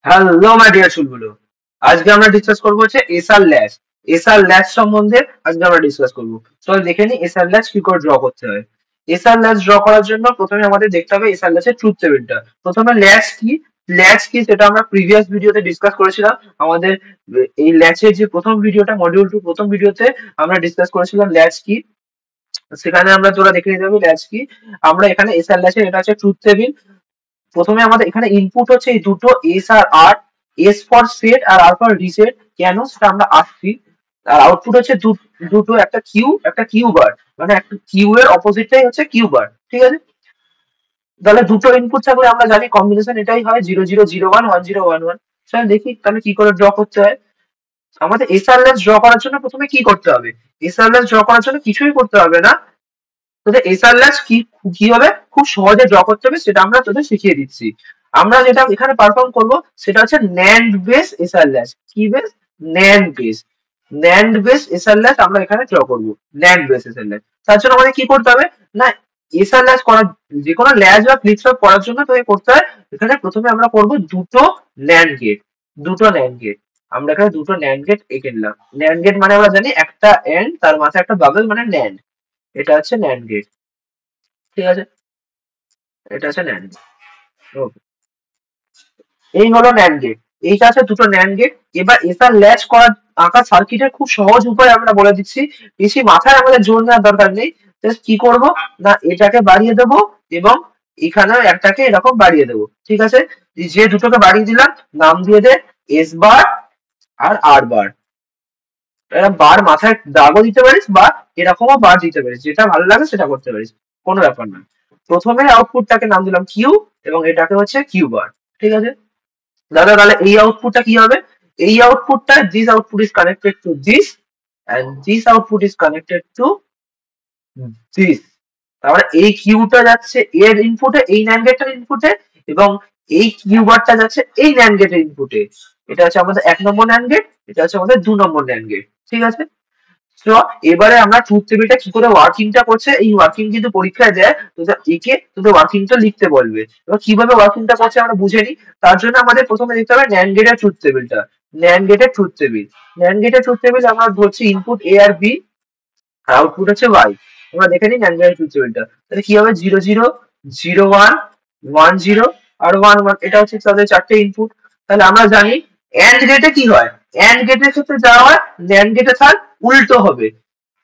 Hello my dear চুলগুলো, আজকে আমরা ডিসকাস করবো হচ্ছে এসআর ল্যাচ। এসআর ল্যাচ সম্বন্ধে আজকে আমরা ডিসকাস করবো। চল দেখে নি এসআর ল্যাচ কি করে ড্র করতে হয়। এসআর ল্যাচ ড্র করার জন্য প্রথমে আমাদের দেখতে হবে এসআর ল্যাচের ট্রুথ টেবিলটা। প্রথমে ল্যাচ কি সেটা আমরা প্রিভিয়াস ভিডিওতে ডিসকাস করেছিলাম। আমাদের এই ল্যাচের যে প্রথম ভিডিওটা, মডিউল 2 প্রথম ভিডিওতে আমরা ডিসকাস করেছিলাম ল্যাচ কি। সেখানে আমরা তোরা দেখে নিতে হবে ল্যাচ কি। আমরা এখানে এসআর ল্যাচের এটা হচ্ছে ট্রুথ টেবিল। প্রথমে আমাদের এখানে ইনপুট হচ্ছে এই দুটো S R R, S for set আর আর ফর রিসেট। কেন সেটা আমরা আসছি। আর আউটপুট হচ্ছে দুটো, একটা কিউ বার, মানে একটা কিউ এর অপোজিটটাই হচ্ছে কিউ বার, ঠিক আছে। তাহলে দুটো ইনপুট থাকলে আমরা জানি কম্বিনেশন এটাই হয় 0001 1011। চল দেখি তাহলে কি করে ড্র করতে হয়। আমাদের এসআরএলএস ড্র করার জন্য প্রথমে কি করতে হবে। এসআরএলএস ড্র করার জন্য কিছুই করতে হবে না, তোদের এসআরএলএস কিভাবে খুব সহজে ড্র করতে হবে সেটা আমরা তোদের শিখিয়ে দিচ্ছি। আমরা যেটা এখানে পারফর্ম করব সেটা হচ্ছে ন্যান্ড বেস এসআরএলএস। কি base? NAND base. NAND base SRLS আমরা এখানে ড্র করব। ন্যান্ড বেস এসআরএলএস তার জন্য আমাদের কি করতে হবে না, এসআরএলএস করার যে কোনো ল্যাচ বা ফ্লিপ ফ্লপ করার জন্য তোকে করতে হয় এখানে প্রথমে আমরা করব দুটো ন্যান্ড গেট। দুটো ন্যান্ড গেট, আমরা এখানে দুটো ন্যান্ড গেট এঁকে নিলাম। ন্যান্ড গেট মানে আমরা জানি একটা এন্ড তার মাথায় একটা বাবল মানে ন্যান্ড। এটা হচ্ছে ন্যান্ড গেট, ঠিক আছে। এটা হচ্ছে ন্যান্ড গেট। ওকে, এই হলো ন্যান্ড গেট। এইটা আছে দুটো ন্যান্ড গেট। এবার এটার ল্যাচ করার আঁকা সার্কিটের খুব সহজ উপায় আমরা বলে দিচ্ছি। বেশি মাথায় আমাদের জোর নেওয়ার দরকার নেই। জাস্ট কি করব না, এটাকে বাড়িয়ে দেবো এবং এখানে একটাকে এরকম বাড়িয়ে দেবো, ঠিক আছে। যে দুটোকে বাড়িয়ে দিলাম নাম দিয়ে দে এস বার আর আর বার। এরা বার মাথায় দাগও দিতে পারিস বা এরকমও বার দিতে পারিস, যেটা ভালো লাগে সেটা করতে পারিস, কোনো ব্যাপার না। প্রথমে আউটপুটটাকে নাম দিলাম কিউ এবং এটাকে হচ্ছে কিউ বার, ঠিক আছে। দাদা তাহলে এই আউটপুটটা কি হবে? এই আউটপুটটা this output is connected to this and this output is connected to this. তারপরে এই কিউটা যাচ্ছে এর ইনপুটে, এই ন্যান্ড গেটের ইনপুটে, এবং এই কিউ বারটা যাচ্ছে এই ন্যান্ড গেটের ইনপুটে। এটা হচ্ছে আমাদের 1 নম্বর ন্যান্ড গেট, এটা হচ্ছে আমাদের 2 নম্বর ন্যান্ড গেট, ঠিক আছে। তো এবারে আমরা ট্রুথ টেবিলটা কি করে ওয়ার্কিংটা করছে, এই ওয়ার্কিং কিন্তু পরীক্ষায় দেয়, তোদের একে তোদের ওয়ার্কিংটা লিখতে বলবে। এবার কিভাবে ওয়ার্কিংটা করছে আমরা বুঝে নিই। তার জন্য আমাদের প্রথমে দেখতে হবে ন্যান্ড গেটের ট্রুথ টেবিলটা। ন্যান্ড গেটের ট্রুথ টেবিল, ন্যান্ড গেটের ট্রুথ টেবিল আমরা ধরছি ইনপুট এ আর বি আর আউটপুট হচ্ছে ওয়াই। আমরা দেখে নিই ন্যান্ড গেটের ট্রুথ টেবিলটা। তাহলে কি হবে 00 01 10 আর 11, এটা হচ্ছে তাদের চারটে ইনপুট। তাহলে আমরা জানি এন্ড গেটে কি হয়, এন্ড গেটের ক্ষেত্রে যা হয় ন্যান্ড গেটে তার উল্টো হবে।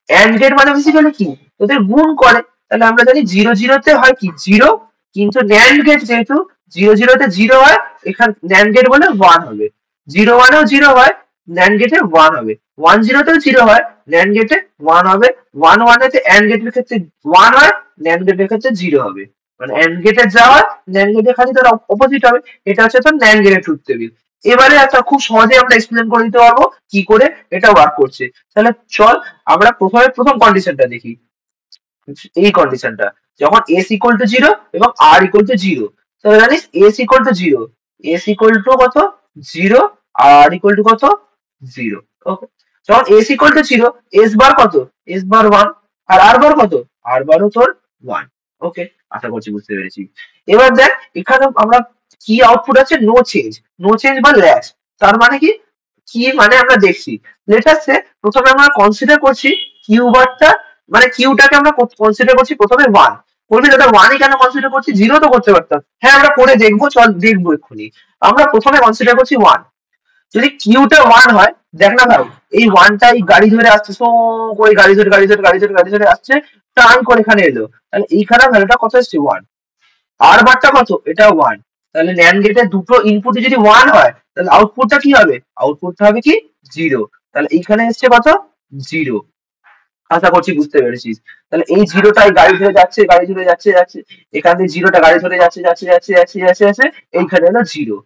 এন্ড গেট মানে বেসিক্যালি কি, ওদের গুণ করে। তাহলে আমরা জানি 00 তে হয় কি জিরো, কিন্তু ন্যান্ড গেট যেহেতু 00 তে জিরো হয়, এখানে ন্যান্ড গেট বলে ওয়ান হবে। 01-এও জিরো হয়, ন্যান্ড গেটে ওয়ান হবে। 10-তেও জিরো হয়, ন্যান্ড গেটে ওয়ান হবে। 11-এতে এন্ড গেটের ক্ষেত্রে ওয়ান হয়, ন্যান্ড গেটের ক্ষেত্রে জিরো হবে। মানে এন্ড গেটে যা হয় ন্যান্ড গেটে খালি তার অপোজিট হবে। এটা হচ্ছে তোর ন্যান্ড গেটের ট্রুথ টেবিল। এবারে একটা খুব সহজে আমরা এক্সপ্লেন করে দিতে পারবো কি করে এটা ওয়ার্ক করছে। তাহলে চল আমরা প্রথমে প্রথম কন্ডিশনটা দেখি। এই কন্ডিশনটা যখন এস ইকুয়াল টু জিরো এবং আর ইকুয়াল টু জিরো, তাহলে জানিস S equal two zero, S equal two কত জিরো, আর ইকুয়াল টু কত জিরো। ওকে, যখন S equal two zero, S বার কত, এস বার ওয়ান, আর আর বার কত, আর বারও তোর ওয়ান। ওকে, আশা করছি বুঝতে পেরেছি। এবার দেখ এখানে আমরা কি আউটপুট আছে, নো চেঞ্জ। নো চেঞ্জ বা ল্যাচ, তার মানে কি, কি মানে আমরা দেখছি। লেটাসে প্রথমে আমরা কনসিডার করছি কিউ বারটা, মানে কিউটাকে আমরা কনসিডার করছি প্রথমে ওয়ান। বলবি দাদা ওয়ানই কেন কনসিডার করছি, জিরো তো করতে পারতাম। হ্যাঁ আমরা করে দেখবো, চল দেখবো এক্ষুনি। আমরা প্রথমে কনসিডার করছি ওয়ান। যদি কিউটা ওয়ান হয়, দেখ না ভাই, এই ওয়ানটা এই গাড়ি ধরে আসছে, সো করে গাড়ি ধরে গাড়ি ধরে গাড়ি ধরে গাড়ি ধরে আসছে, টার্ন করে এখানে এলো, তাহলে এইখানে ভ্যালুটা কত এসছে ওয়ান। আর বারটা কত, এটা ওয়ান। তাহলে ন্যান্ড গেটের দুটো ইনপুটে যদি ওয়ান হয় তাহলে আউটপুটটা কি হবে, আউটপুটটা হবে কি জিরো। তাহলে এইখানে এসছে কত, জিরো। আশা করছি বুঝতে পেরেছিস। তাহলে এই জিরোটাই গাড়ি ধরে যাচ্ছে গাড়ি ধরে যাচ্ছে যাচ্ছে, এখান থেকে জিরোটা গাড়ি ধরে যাচ্ছে যাচ্ছে যাচ্ছে যাচ্ছে যাচ্ছে যাচ্ছে, এইখানে হলো জিরো।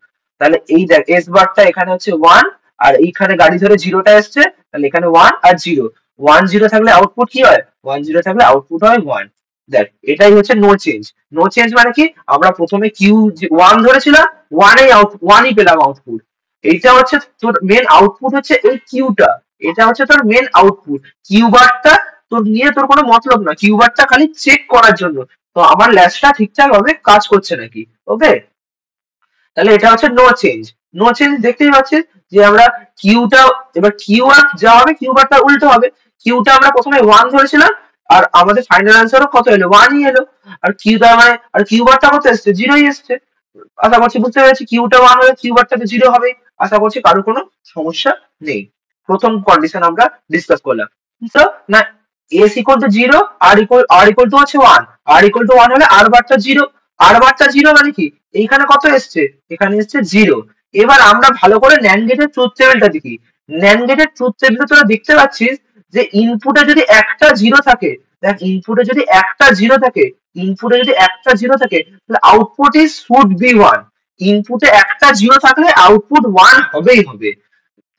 তাহলে এই দেখ এস বারটা এখানে হচ্ছে ওয়ান, আর এইখানে গাড়ি ধরে জিরোটা এসছে, তাহলে এখানে ওয়ান আর জিরো। ওয়ান জিরো থাকলে আউটপুট কি হয়, ওয়ান জিরো থাকলে আউটপুট হয় ওয়ান। দেখ এটাই হচ্ছে নো চেঞ্জ। নো চেঞ্জ মানে কি, আমরা প্রথমে কিউ ওয়ান ধরেছিলাম, ওয়ানই পেলাম আউটপুট। এইটা হচ্ছে তোর মেন আউটপুট, হচ্ছে এই কিউটা, এটা হচ্ছে তোর মেন আউটপুট। কিউ বারটা তোর নিয়ে তোর কোনো মতলব না, কিউ বারটা খালি চেক করার জন্য তো আমার ল্যাচটা ঠিকঠাক ভাবে কাজ করছে নাকি। ওকে, তাহলে এটা হচ্ছে নো চেঞ্জ। নো চেঞ্জ দেখতেই পাচ্ছিস যে আমরা কিউটা, এবার কিউ আর যা হবে কিউ বার তার উল্টো হবে। কিউটা আমরা প্রথমে 1 ধরেছিলাম, আর আমাদের ফাইনাল আনসারও কত এলো, 1ই এলো। আর কিউ তার মানে আর কিউ বারটা কত এসছে, 0ই এসছে। আশা করছি বুঝতে পেরেছি, কিউটা 1 হলে কিউ বারটা তো 0 হবেই। আশা করছি কারোর কোনো সমস্যা নেই। প্রথম কন্ডিশন আমরা ডিসকাস করলাম। তো না, S equal to 0, R equal to হচ্ছে 1। আর ইকুয়াল টু 1 হলে আর বারটা 0। আর বারটা 0 মানে কি, এইখানে কত এসছে, এখানে এসছে 0। এবার আমরা ভালো করে ন্যান্ড গেটের ট্রুথ টেবিলটা দেখি। ন্যান্ড গেটের ট্রুথ টেবিলে তোরা দেখতে পাচ্ছিস যে ইনপুটে যদি একটা 0 থাকে, দেখ ইনপুটে যদি একটা 0 থাকে, ইনপুটে যদি একটা 0 থাকে তাহলে আউটপুট ইজ শুড বি 1। ইনপুটে একটা 0 থাকলে আউটপুট 1 হবেই হবে।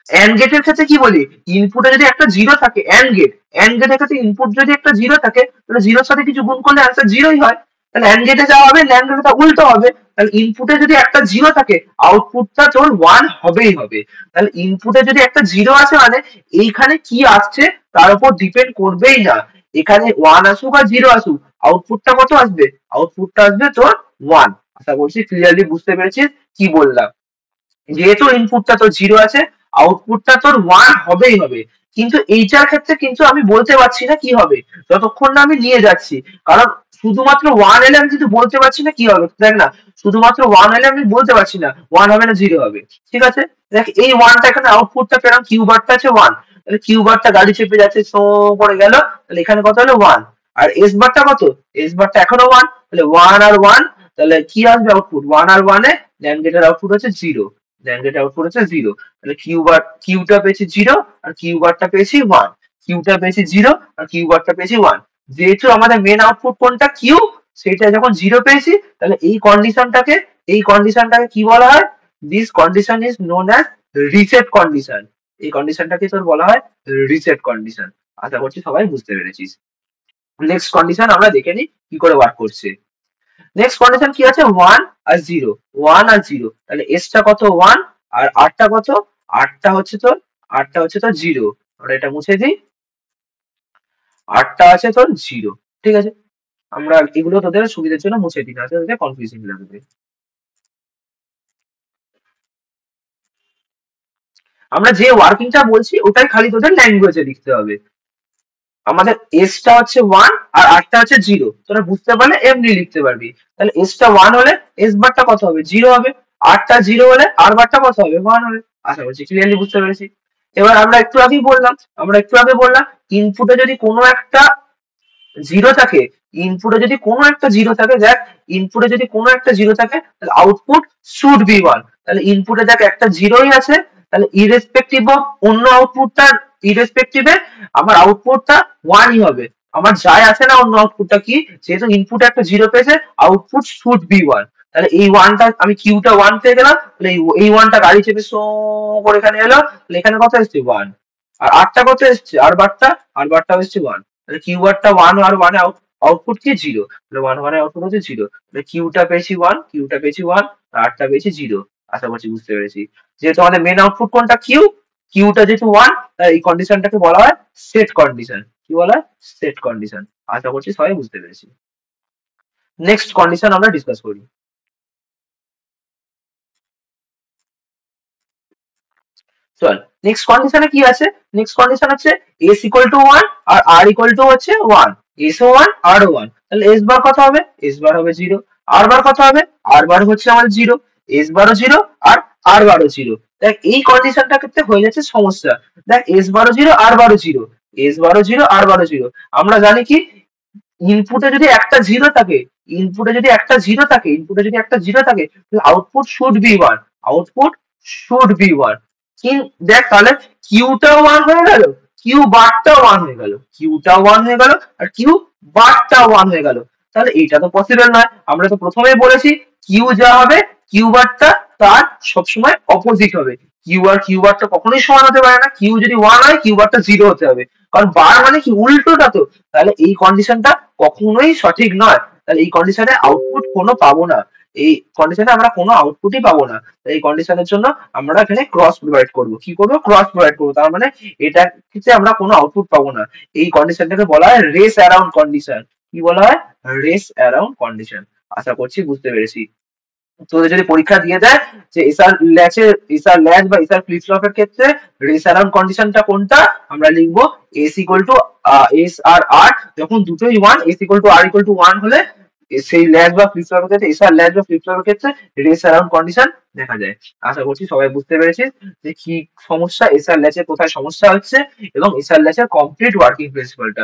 এন্ড গেটের ক্ষেত্রে কি বলি, ইনপুটে যদি একটা 0 থাকে, এন্ড গেটের ক্ষেত্রে ইনপুট যদি একটা 0 থাকে তাহলে 0 সাথে কিছু গুণ করলে অ্যান্সার 0ই হয়। তাহলে এন্ড গেটে যা হবে ন্যান্ড গেটে তা উল্টো হবে। তাহলে ইনপুটে যদি একটা 0 থাকে আউটপুটটা তোর 1 হবেই হবে। তাহলে ইনপুটে যদি একটা 0 আছে মানে এইখানে কি আসছে তার উপর ডিপেন্ড করবেই না। এখানে 1 আসুক আর 0 আসুক, আউটপুটটা কত আসবে, আউটপুটটা আসবে তোর 1। আশা করছি ক্লিয়ারলি বুঝতে পেরেছিস কি বললাম। যেহেতু ইনপুটটা তোর 0 আছে, আউটপুটটা তোর 1 হবেই হবে। কিন্তু এইটার ক্ষেত্রে কিন্তু আমি বলতে পারছি না কি হবে যতক্ষণ না আমি নিয়ে যাচ্ছি। কারণ শুধুমাত্র 1 এলে আমি কিন্তু বলতে পারছি না কি হবে, দেখ না, শুধুমাত্র 1 এলে আমি বলতে পারছি না 1 হবে না 0 হবে। ঠিক আছে, দেখ এই 1টা এখানে আউটপুটটা পেলাম, কিউ বারটা আছে 1। তাহলে কিউ বারটা গাড়ি চেপে যাচ্ছে, শো করে গেল। তাহলে এখানে কত হলো 1। আর এস বারটা কত, এস বারটা এখনো 1। তাহলে 1 আর 1, তাহলে কি আসবে আউটপুট, 1 আর 1 এ ন্যান্ড গেটের আউটপুট হচ্ছে 0। ন্যান্ড গেটের আউটপুট হচ্ছে 0। তাহলে কিউটা পেয়েছি 0 আর কিউ বারটা পেয়েছি 1। কিউটা পেয়েছি 0 আর কিউ বারটা পেয়েছি 1। যেহেতু আমাদের মেন আউটপুট কোনটা, কিউ, সেটা যখন 0 পেয়েছি তাহলে এই কন্ডিশনটাকে কি বলা হয়, this condition is known as reset condition. এই কন্ডিশনটাকে তোর বলা হয় রিসেট কন্ডিশন। আশা করছি সবাই বুঝতে পেরেছিস। নেক্সট কন্ডিশন আমরা দেখে নিই কি করে ওয়ার্ক করছে। নেক্সট কন্ডিশন কি আছে, 1 আর 0, 1 আর 0। তাহলে এস টা কত 1 আর আর টা কত, আর টা হচ্ছে তোর 0। আমরা এটা মুছে দিই, আর টা আছে তোর 0। ঠিক আছে, আমরা এগুলো তোদের সুবিধার জন্য মুছে দিই, না তোদের কনফিউজিং লাগবে। আমরা যে ওয়ার্কিংটা বলছি ওটাই খালি তোদের ল্যাঙ্গুয়েজে লিখতে হবে। আমাদের এস টা হচ্ছে 1 আর আর টা হচ্ছে 0, তোরা বুঝতে পারলে এমনি লিখতে পারবি। তাহলে এস টা 1 হলে এস বারটা কত হবে, 0 হবে। আর টা 0 হলে আর বারটা কত হবে, 1 হবে। আশা করছি ক্লিয়ারলি বুঝতে পেরেছি। এবার আমরা একটু আগে বললাম ইনপুটে যদি কোনো একটা 0 থাকে, দেখ ইনপুটে যদি কোনো একটা 0 থাকে তাহলে আউটপুট শুড বি 1। তাহলে ইনপুটে দেখ একটা 0ই আছে, তাহলে ইরেসপেক্টিভ অফ অন্য আউটপুটটার ইরেসপেক্টিভে আমার আউটপুটটা 1ই হবে। আমার যায় আসে না অন্য আউটপুটটা কি, যেহেতু ইনপুটে একটা 0 পেয়েছে আউটপুট শুড বি 1। তাহলে এই 1টা আমি কিউটা 1 পেয়ে গেলাম, তাহলে এই 1টা গাড়ি চেপে সো করে এখানে এলো, তাহলে এখানে কত এসছে 1। আর আরটা কত এসছে, আর বারটা এসছে 1। তাহলে কিউ বারটা 1 আর 1 আউটপুট কি 0। তাহলে 1 1 এর আউটপুট হচ্ছে 0। তাহলে কিউটা পেয়েছি 1 আর আরটা পেয়েছি 0। আশা করছি বুঝতে পেরেছি। যেহেতু আমাদের মেন আউটপুট কোনটা, কিউটা যেহেতু 1, তাই এই কন্ডিশনটাকে বলা হয় সেট কন্ডিশন। কি বলা হয়, সেট কন্ডিশন। আশা করছি সবাই বুঝতে পেরেছি। নেক্সট কন্ডিশন আমরা ডিসকাস করি। চল, নেক্সট কন্ডিশনে কি আছে, নেক্সট কন্ডিশন হচ্ছে এস ইকুয়াল টু 1 আর আর ইকুয়াল টু হচ্ছে 1। এসও 1 আরও 1, তাহলে এস বার কত হবে, এস বার হবে 0। আর বার কত হবে, আর বার হচ্ছে আমাদের 0। এস বারও 0 আর বারও 0। দেখ এই কন্ডিশনটা ক্ষেত্রে হয়ে যাচ্ছে সমস্যা। দেখ এস বারও 0 আর বারও 0, এস বারও 0 আর বারও 0। আমরা জানি কি, ইনপুটে যদি একটা 0 থাকে, ইনপুটে যদি একটা 0 থাকে তাহলে output should be 1। Output should be 1। দেখ তাহলে কিউটাও 1 হয়ে গেল, কিউ বারটাও 1 হয়ে গেল আর কিউ বারটাও 1 হয়ে গেল। তাহলে এটা তো পসিবল নয়। আমরা তো প্রথমেই বলেছি কিউ যা হবে কিউ বারটা তার সবসময় অপোজিট হবে। কিউ বার তো কখনোই সমান হতে পারে না, কিউ যদি 1 হয় কিউ বারটা 0 হতে হবে। কারণ বার মানে কি উল্টোটা তো। তাহলে এই কন্ডিশনটা কখনোই সঠিক নয়। তাহলে এই কন্ডিশনে আউটপুট কোনো পাবো না, এই কন্ডিশনে আমরা কোনো আউটপুটই পাবো না। এই কন্ডিশনের জন্য আমরা এখানে ক্রস প্রোভাইড করব। কি করবো, ক্রস প্রোভাইড করবো। তার মানে এটা ক্ষেত্রে আমরা কোনো আউটপুট পাবো না। এই কন্ডিশনটাকে বলা হয় রেস অ্যারাউন্ড কন্ডিশন। কি বলা হয়, রেস অ্যারাউন্ড কন্ডিশন। আশা করছি বুঝতে পেরেছি। তোদের যদি পরীক্ষা দিয়ে দেয় যে এসআর ল্যাচ বা এসআর ফ্লিপ ফ্লপের ক্ষেত্রে রেস অ্যারাউন্ড কন্ডিশনটা কোনটা, আমরা লিখবো S equal to S R R, যখন দুটোই one, S equal to R equal to one হলে সেই ল্যাচ বা ফ্লিপ ফ্লপের ক্ষেত্রে, এসআর ল্যাচ বা ফ্লিপ ফ্লপের ক্ষেত্রে রেস অ্যারাউন্ড কন্ডিশন দেখা যায়। আশা করছি সবাই বুঝতে পেরেছিস যে কি সমস্যা, এসআর ল্যাচের কোথায় সমস্যা হচ্ছে এবং এসআর ল্যাচের কমপ্লিট ওয়ার্কিং প্রিন্সিপালটা।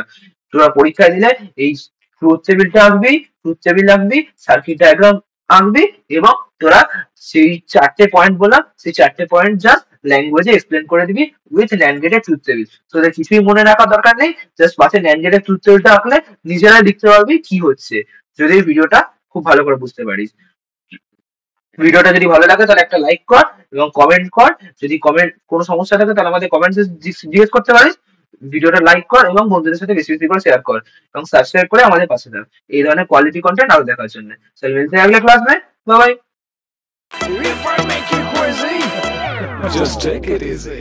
তোরা পরীক্ষায় দিলে এই ট্রুথ টেবিলটা আঁকবি, ট্রুথ টেবিল আঁকবি, সার্কিট ডায়াগ্রাম আঁকবি, এবং তোরা সেই চারটে পয়েন্ট বললাম, সেই চারটে পয়েন্ট জাস্ট ল্যাঙ্গুয়েজে এক্সপ্লেন করে দিবি উইথ ন্যান্ড গেটের ট্রুথ টেবিল। তোদের কিছুই মনে রাখার দরকার নেই, জাস্ট পাশে ন্যান্ড গেটের ট্রুথ টেবিলটা আঁকলে নিজেরাই লিখতে পারবি কি হচ্ছে, যদি এই ভিডিওটা খুব ভালো করে বুঝতে পারিস। ভিডিওটা যদি ভালো লাগে তাহলে একটা লাইক কর এবং কমেন্ট কর। যদি কমেন্ট কোনো সমস্যা থাকে তাহলে আমাদের কমেন্টসে জিজ্ঞেস করতে পারিস। ভিডিওটা লাইক কর এবং বন্ধুদের সাথে বেশি বেশি করে শেয়ার কর এবং সাবস্ক্রাইব করে আমাদের পাশে থাক এই ধরনের কোয়ালিটি কন্টেন্ট আরো দেখার জন্য। চল মিলতে हैं अगले क्लास में। Bye bye. If I make you crazy, just take it easy.